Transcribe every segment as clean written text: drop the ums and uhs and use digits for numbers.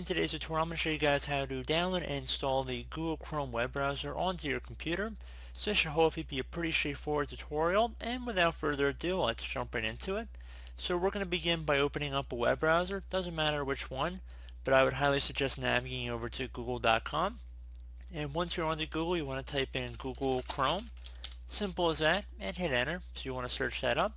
In today's tutorial, I'm going to show you guys how to download and install the Google Chrome web browser onto your computer. So this should hopefully be a pretty straightforward tutorial, and without further ado, let's jump right into it. So we're going to begin by opening up a web browser. Doesn't matter which one, but I would highly suggest navigating over to google.com. And once you're onto Google, you want to type in Google Chrome. Simple as that, and hit enter. So you want to search that up.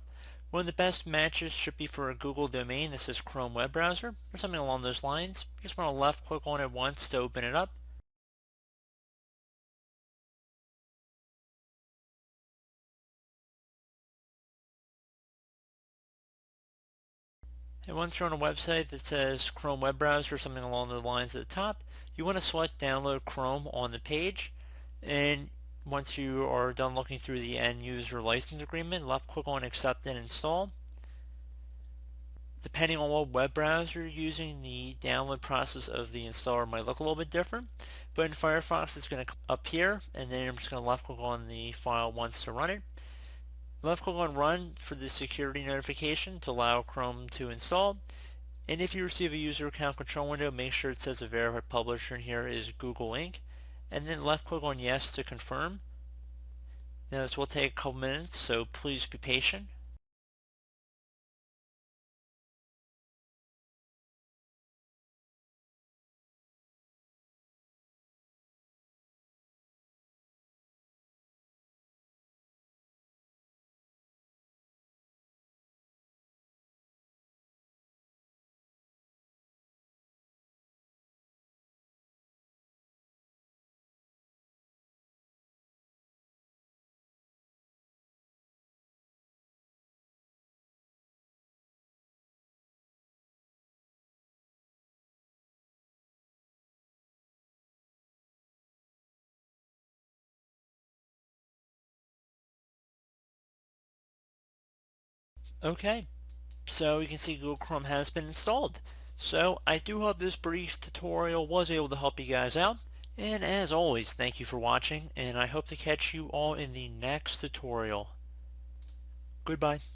One of the best matches should be for a Google domain. This is Chrome web browser or something along those lines. You just want to left click on it once to open it up. And once you're on a website that says Chrome web browser or something along the lines at the top, you want to select download Chrome on the page. And once you are done looking through the end user license agreement, left click on accept and install. Depending on what web browser you're using, the download process of the installer might look a little bit different. But in Firefox, it's going to come up here, and then I'm just going to left click on the file once to run it. Left click on run for the security notification to allow Chrome to install. And if you receive a user account control window, make sure it says a verified publisher in here is Google Inc. And then left click on yes to confirm. Now this will take a couple minutes, so please be patient. Okay, so you can see Google Chrome has been installed. So I do hope this brief tutorial was able to help you guys out. And as always, thank you for watching, and I hope to catch you all in the next tutorial. Goodbye.